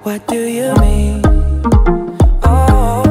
What do you mean? Oh,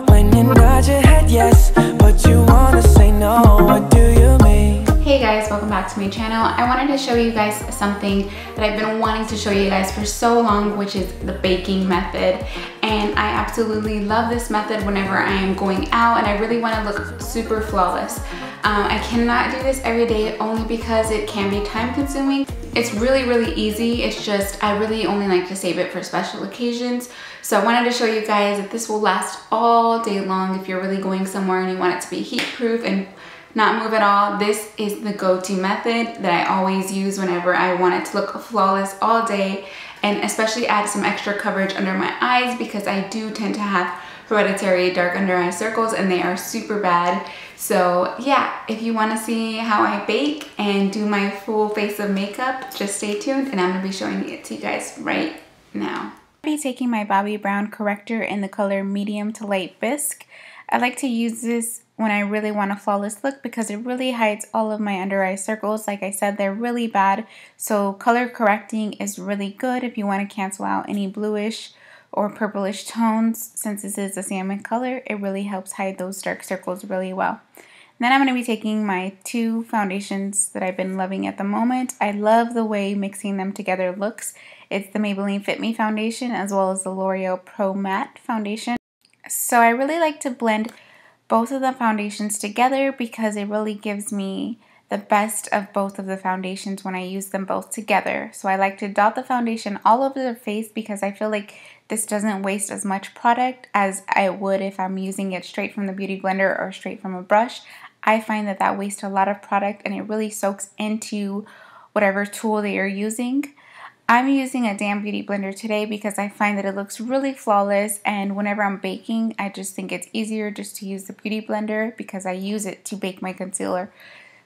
when you nod your head yes, but you wanna say no. What do you mean? Hey guys, welcome back to my channel. I wanted to show you guys something that I've been wanting to show you guys for so long, which is the baking method. And I absolutely love this method whenever I am going out and I really want to look super flawless. I cannot do this every day only because it can be time consuming. It's really easy. It's just I really only like to save it for special occasions. So I wanted to show you guys that this will last all day long if you're really going somewhere and you want it to be heat proof and not move at all. This is the go-to method that I always use whenever I want it to look flawless all day, and especially add some extra coverage under my eyes because I do tend to have hereditary dark under eye circles and they are super bad. So yeah, if you want to see how I bake and do my full face of makeup, just stay tuned and I'm going to be showing it to you guys right now. I'll be taking my Bobbi Brown corrector in the color medium to light bisque. I like to use this when I really want a flawless look because it really hides all of my under eye circles. Like I said, they're really bad. So color correcting is really good if you want to cancel out any bluish or purplish tones. Since this is a salmon color, it really helps hide those dark circles really well. Then I'm going to be taking my two foundations that I've been loving at the moment. I love the way mixing them together looks. It's the Maybelline Fit Me foundation as well as the L'Oreal Pro Matte foundation. So I really like to blend both of the foundations together because it really gives me the best of both of the foundations when I use them both together. So I like to dot the foundation all over the face because I feel like this doesn't waste as much product as I would if I'm using it straight from the beauty blender or straight from a brush. I find that that wastes a lot of product and it really soaks into whatever tool that you're using. I'm using a damn beauty blender today because I find that it looks really flawless, and whenever I'm baking I just think it's easier just to use the beauty blender because I use it to bake my concealer.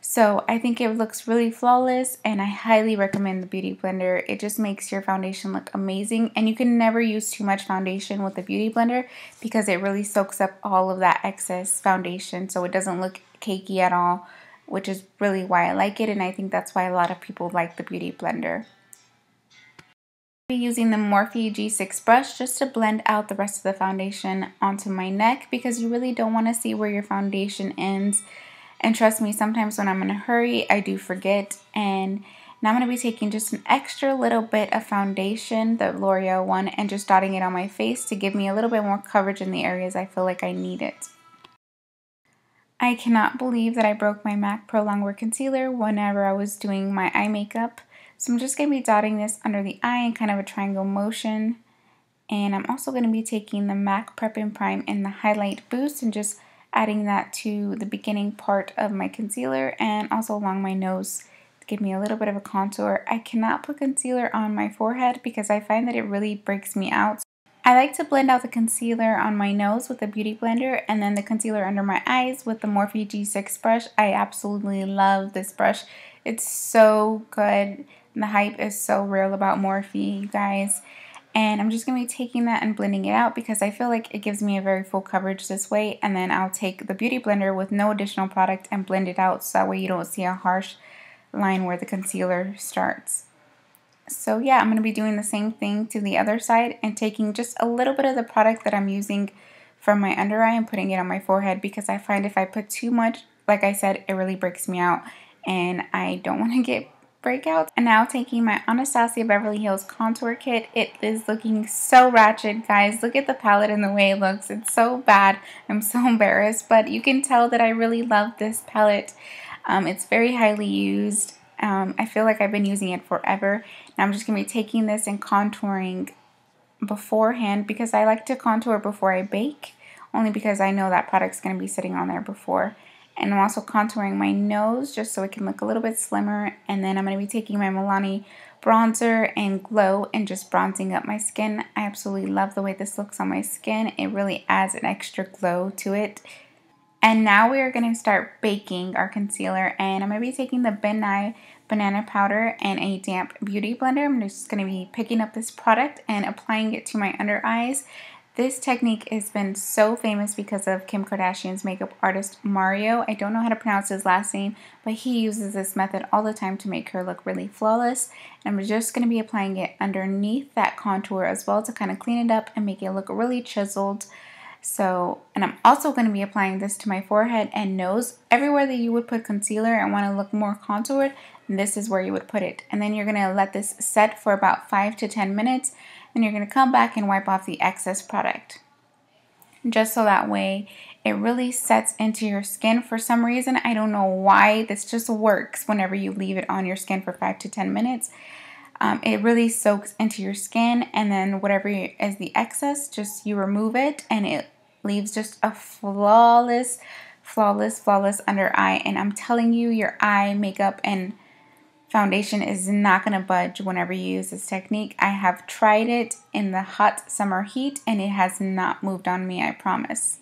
So I think it looks really flawless and I highly recommend the beauty blender. It just makes your foundation look amazing, and you can never use too much foundation with the beauty blender because it really soaks up all of that excess foundation so it doesn't look cakey at all, which is really why I like it, and I think that's why a lot of people like the beauty blender. I'll be using the Morphe G6 brush just to blend out the rest of the foundation onto my neck because you really don't want to see where your foundation ends. And trust me, sometimes when I'm in a hurry, I do forget. And now I'm going to be taking just an extra little bit of foundation, the L'Oreal one, and just dotting it on my face to give me a little bit more coverage in the areas I feel like I need it. I cannot believe that I broke my MAC Pro Longwear Concealer whenever I was doing my eye makeup. So I'm just going to be dotting this under the eye in kind of a triangle motion. And I'm also going to be taking the MAC Prep and Prime in the Highlight Boost and just adding that to the beginning part of my concealer and also along my nose to give me a little bit of a contour. I cannot put concealer on my forehead because I find that it really breaks me out. I like to blend out the concealer on my nose with the Beauty Blender and then the concealer under my eyes with the Morphe G6 brush. I absolutely love this brush. It's so good. The hype is so real about Morphe, you guys. And I'm just going to be taking that and blending it out because I feel like it gives me a very full coverage this way. And then I'll take the Beauty Blender with no additional product and blend it out so that way you don't see a harsh line where the concealer starts. So yeah, I'm going to be doing the same thing to the other side and taking just a little bit of the product that I'm using from my under eye and putting it on my forehead because I find if I put too much, like I said, it really breaks me out and I don't want to get breakouts. And now taking my Anastasia Beverly Hills contour kit. It is looking so ratchet, guys. Look at the palette and the way it looks. It's so bad. I'm so embarrassed, but you can tell that I really love this palette. It's very highly used. I feel like I've been using it forever. Now I'm just going to be taking this and contouring beforehand because I like to contour before I bake, only because I know that product's going to be sitting on there before. And I'm also contouring my nose just so it can look a little bit slimmer. And then I'm going to be taking my Milani bronzer and glow and just bronzing up my skin. I absolutely love the way this looks on my skin. It really adds an extra glow to it. And now we are going to start baking our concealer. And I'm going to be taking the Ben Nye banana powder and a damp beauty blender. I'm just going to be picking up this product and applying it to my under eyes. This technique has been so famous because of Kim Kardashian's makeup artist Mario. I don't know how to pronounce his last name, but he uses this method all the time to make her look really flawless. And I'm just going to be applying it underneath that contour as well to kind of clean it up and make it look really chiseled. So, and I'm also going to be applying this to my forehead and nose. Everywhere that you would put concealer and want to look more contoured, this is where you would put it. And then you're going to let this set for about 5 to 10 minutes. Then you're going to come back and wipe off the excess product. Just so that way it really sets into your skin. For some reason, I don't know why, this just works whenever you leave it on your skin for 5 to 10 minutes. It really soaks into your skin, and then whatever is the excess, just you remove it, and it leaves just a flawless under eye. And I'm telling you, your eye makeup and foundation is not going to budge whenever you use this technique. I have tried it in the hot summer heat and it has not moved on me, I promise.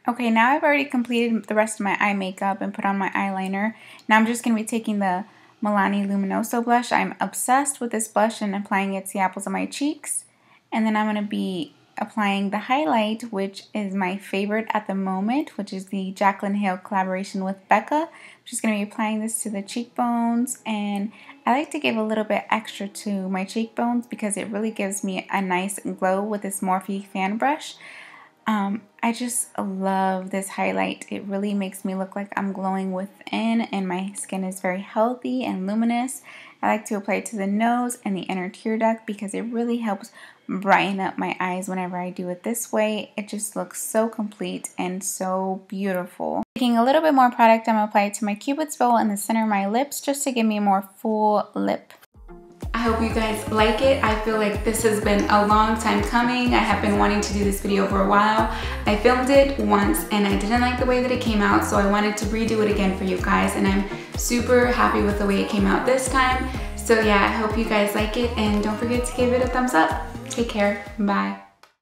Okay, now I've already completed the rest of my eye makeup and put on my eyeliner. Now I'm just going to be taking the Milani Luminoso blush. I'm obsessed with this blush and applying it to the apples of my cheeks. And then I'm going to be applying the highlight, which is my favorite at the moment, which is the Jaclyn Hill collaboration with Becca. I'm just going to be applying this to the cheekbones, and I like to give a little bit extra to my cheekbones because it really gives me a nice glow with this Morphe fan brush. I just love this highlight. It really makes me look like I'm glowing within, and my skin is very healthy and luminous. I like to apply it to the nose and the inner tear duct because it really helps brighten up my eyes whenever I do it this way. It just looks so complete and so beautiful. Taking a little bit more product, I'm going to apply it to my Cupid's bow in the center of my lips just to give me a more full lip. I hope you guys like it. I feel like this has been a long time coming. I have been wanting to do this video for a while. I filmed it once and I didn't like the way that it came out, so I wanted to redo it again for you guys, and I'm super happy with the way it came out this time. So yeah, I hope you guys like it, and don't forget to give it a thumbs up. Take care. Bye.